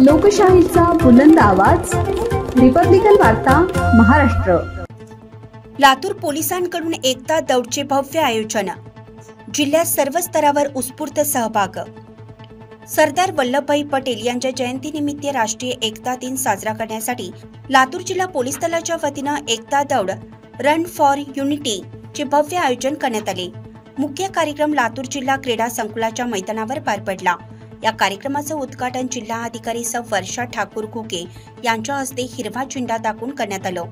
लोकशाहीचा बुलंद आवाज, रिपब्लिकन वार्ता महाराष्ट्र। लातूर पोलिसांकडून एकता दौडचे भव्य आयोजन, जिल्ह्यात सर्व स्तरावर उत्स्फूर्त सहभाग। सरदार वल्लभभाई पटेल यांच्या जयंतीनिमित्त राष्ट्रीय एकता दिन साजरा करण्यासाठी लातूर जिल्हा पोलीस दलाच्या वतीने एकता दौड रन फॉर युनिटी चे भव्य आयोजन करण्यात आले। मुख्य कार्यक्रम लातूर जिल्हा क्रीडा संकुलाच्या मैदानावर पार पडला। या कार्यक्रमाचे उद्घाटन जिल्हा अधिकारी सौ वर्षा ठाकूर घुगे यांच्या हस्ते हिरवा झेंडा दाखवून करण्यात आलं।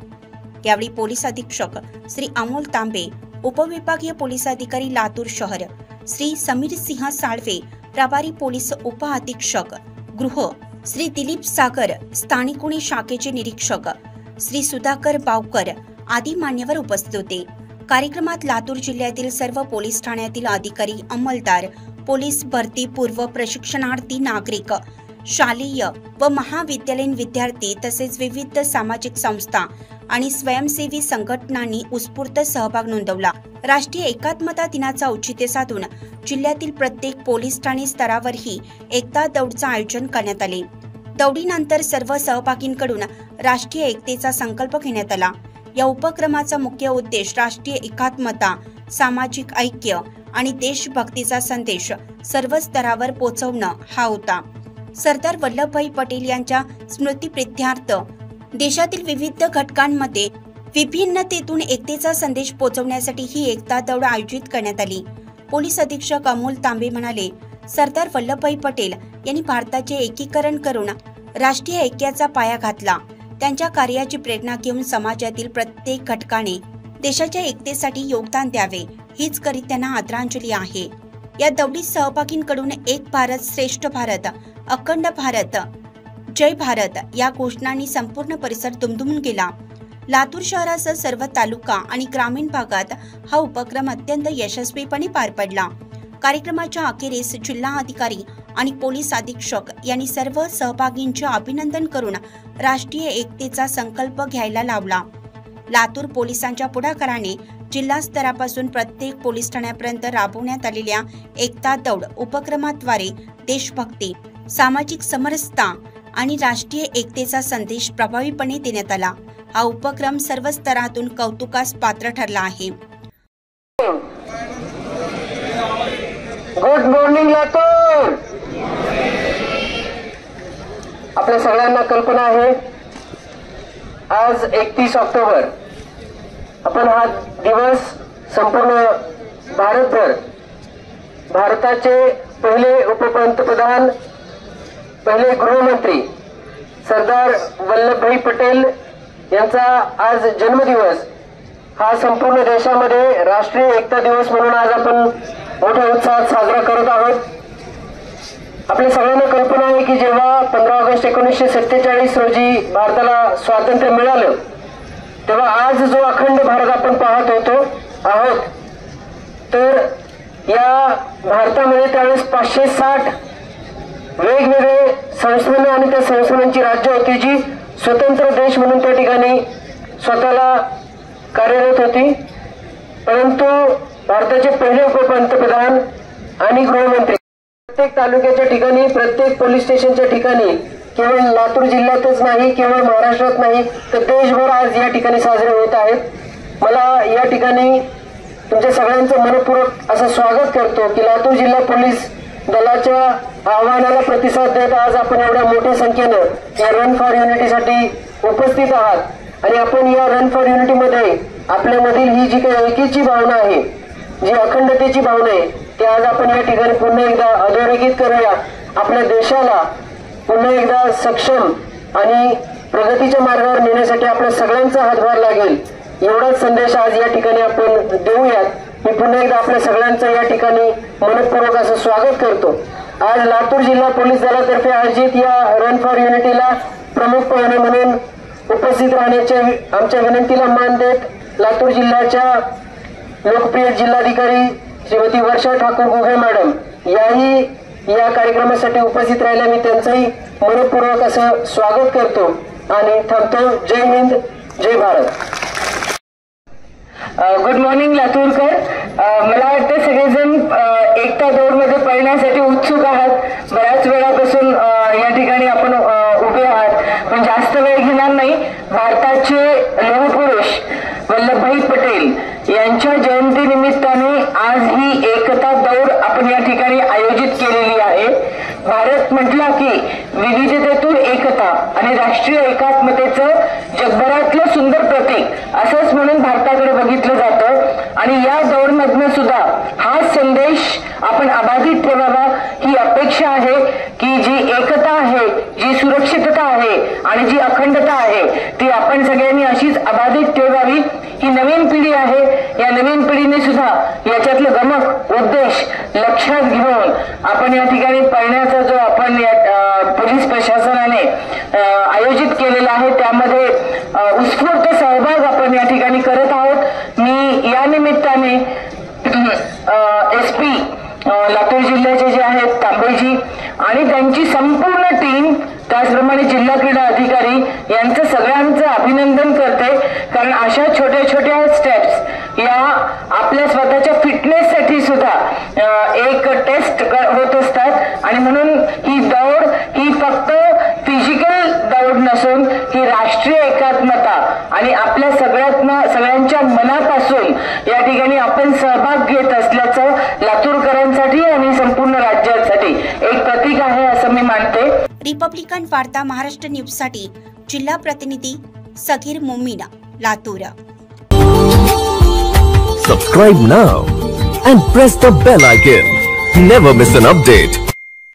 यावेळी पोलीस अधीक्षक श्री अमोल तांबे, उपविभागीय पोलीस अधिकारी लातूर शहर श्री समीर सिंह साळवे, प्रभारी पोलीस उप अधीक्षक गृह श्री दिलीप सागर, स्थानिक गुन्हे शाखेचे निरीक्षक श्री सुधाकर बावकर आदी मान्यवर उपस्थित होते। कार्यक्रमात लातूर जिल्ह्यातील सर्व पोलीस ठाण्यातील अधिकारी, अंमलदार, पोलीस भरती पूर्व प्रशिक्षणार्थी नागरिक, शालेय व महाविद्यालयीन विद्यार्थी तसेच विविध सामाजिक संस्था आणि स्वयंसेवी संघटनांनी उत्स्फूर्त सहभाग नोंदवला। राष्ट्रीय एकात्मता दिनाचा औचित्य साधून जिल्ह्यातील प्रत्येक पोलीस ठाणे स्तरावरही एकता दौडचे आयोजन करण्यात आले। दौडीनंतर सर्व सहभागींकडून राष्ट्रीय एकतेचा संकल्प घेण्यात आला। या उपक्रमाचा मुख्य उद्देश राष्ट्रीय एकात्मता, सामाजिक ऐक्य आणि देशभक्तीचा संदेश सर्व स्तरावर पोहोचवणं हा होता। सरदार वल्लभभाई पटेल यांच्या स्मृतिप्रित्यर्थ देशातील विविध घटकांमध्ये विभिन्नतेतून एकतेचा संदेश पोहोचवण्यासाठी ही एकता दौड आयोजित करण्यात आली। पोलीस अधीक्षक अमोल तांबे म्हणाले, सरदार वल्लभभाई पटेल यांनी भारताचे एकीकरण करून राष्ट्रीय ऐक्याचा पाया घातला। त्यांच्या कार्याची प्रेरणा घेऊन समाजातील प्रत्येक घटकाने देशाच्या एकतेसाठी योगदान द्यावे, हीच करीत त्यांना आदरांजली आहे। या दौडीत सहभागींकडून एक भारत श्रेष्ठ भारत, अखंड भारत, जय भारत या घोषणांनी संपूर्ण परिसर दुमदुमून गेला। लातूर शहरासह सर्व तालुका आणि ग्रामीण भागात हा उपक्रम अत्यंत यशस्वीपणे पार पडला। कार्यक्रमाच्या अखेरीस जिल्हा अधिकारी आणि पोलीस अधीक्षक यांनी सर्व सहभागींचे अभिनंदन करून राष्ट्रीय एकतेचा संकल्प घ्यायला लावला। लातूर पोलिसांच्या पुढाकाराने जिल्हा स्तरापासून प्रत्येक पोलीस ठाण्यापर्यंत राबवण्यात आलेल्या एकता दौड उपक्रमाद्वारे देशभक्ती, सामाजिक समरसता आणि राष्ट्रीय एकतेचा संदेश प्रभावीपणे देण्यात आला। हा उपक्रम सर्व स्तरातून कौतुकास पात्र ठरला आहे। Good morning Latur. आपल्या सगळ्यांना कल्पना आहे, आज 31 ऑक्टोबर आपण हा दिवस संपूर्ण भारतभर भारताचे पहिले उपपंतप्रधान, पहिले गृहमंत्री सरदार वल्लभभाई पटेल यांचा आज जन्मदिवस हा संपूर्ण देशामध्ये राष्ट्रीय एकता दिवस म्हणून आज आपण मोठ्या उत्साहात साजरा करत आहोत। आपल्या सगळ्यांना कल्पना आहे की जेव्हा 15 ऑगस्ट 1947 रोजी भारताला स्वातंत्र्य मिळालं, तेव्हा आज जो अखंड भारत आपण पाहत आहोत, तर या भारतामध्ये त्यावेळेस 560 वेगवेगळे संस्थान आणि त्या संस्थानांची राज्य होती, जी स्वतंत्र देश म्हणून त्या ठिकाणी स्वतःला कार्यरत होती। परंतु भारताचे पहिले उपपंतप्रधान आणि गृहमंत्री प्रत्येक तालुक्याच्या ठिकाणी, प्रत्येक पोलीस स्टेशनच्या ठिकाणी, केवळ लातूर जिल्ह्यातच नाही, केवळ महाराष्ट्रात नाही, तर देशभर आज या ठिकाणी साजरे होत आहेत। मला या ठिकाणी तुमच्या सगळ्यांचं मनपूर्वक असं स्वागत करतो की लातूर जिल्हा पोलीस दलाच्या आव्हानाला प्रतिसाद देत आज आपण एवढ्या मोठ्या संख्येनं या रन फॉर युनिटीसाठी उपस्थित आहात। आणि आपण या रन फॉर युनिटीमध्ये आपल्यामधील ही जी काही एकीची भावना आहे, जी अखंडतेची भावना आहे, ते आज आपण या ठिकाणी पुन्हा एकदा अधोरेखित करूया। आपल्या देशाला पुन्हा एकदा सक्षम आणि प्रगतीच्या मार्गावर नेण्यासाठी आपल्या सगळ्यांचा हातभार लागेल, एवढाच संदेश आज या ठिकाणी आपण देऊयात। मी पुन्हा एकदा आपल्या सगळ्यांचं या ठिकाणी मनपूर्वक असं स्वागत करतो। आज लातूर जिल्हा पोलीस दलातर्फे आयोजित या रन फॉर युनिटीला प्रमुख पाहुणे म्हणून उपस्थित राहण्याच्या आमच्या विनंतीला मान देत लातूर जिल्ह्याच्या लोकप्रिय जिल्हाधिकारी श्रीमती वर्षा ठाकूर घुगे मॅडम याही या कार्यक्रमासाठी उपस्थित राहिल्या, मी त्यांचंही मनपूर्वक असं स्वागत करतो आणि थांबतो। जय हिंद, जय भारत। गुड मॉर्निंग लातूरकर। मला वाटतं सगळेजण एकता दौडमध्ये पळण्यासाठी उत्सुक आहात। बऱ्याच वेळापासून या ठिकाणी आपण म्हटलं की विविधतेतून एकता आणि राष्ट्रीय एकात्मतेचं जगभरातलं सुंदर प्रतीक असंच म्हणून भारताकडे बघितलं जातं आणि या दौडमधनं सुद्धा हा संदेश आपण अबाधित ठेवावा ही अपेक्षा आहे की जी एकता आहे, जी सुरक्षितता आहे आणि जी अखंडता आहे ती आपण सगळ्यांनी अशीच अबाधित ठेवावी. ही नवीन पिढी आहे, या नवीन पिढीने सुद्धा याच्यातलं गमक उद्देश लक्षात घेऊन आपण या ठिकाणी पळण्याचा जो आपण पोलीस प्रशासनाने आयोजित केलेला आहे त्यामध्ये उत्स्फूर्त सहभाग आपण या ठिकाणी करत आहोत. मी या निमित्ताने SP लातूर जिल्ह्याचे जे आहेत तांबेजी आणि त्यांची संपूर्ण टीम, त्याचप्रमाणे जिल्हा क्रीडा अधिकारी यांचं सगळ्यांचं अभिनंदन करते. कारण अशा छोट्या छोट्या स्टेप्स या आपल्या स्वतःच्या फिटनेससाठी सुद्धा एक टेस्ट होत असतात आणि म्हणून ही दौड ही फक्त फिजिकल दौड नसून ही राष्ट्रीय एकात्मता आणि आपल्या सगळ्यांच्या मनापासून या ठिकाणी आपण सहभाग घेत असल्याचं लातूरकरांसाठी आणि संपूर्ण राज्यासाठी एक प्रतीक आहे असं मी मानते. रिपब्लिकन वार्ता महाराष्ट्र न्यूजसाठी जिल्हा प्रतिनिधी Sagir मोमीना, Latur. Subscribe now and press the bell icon. Never miss an update.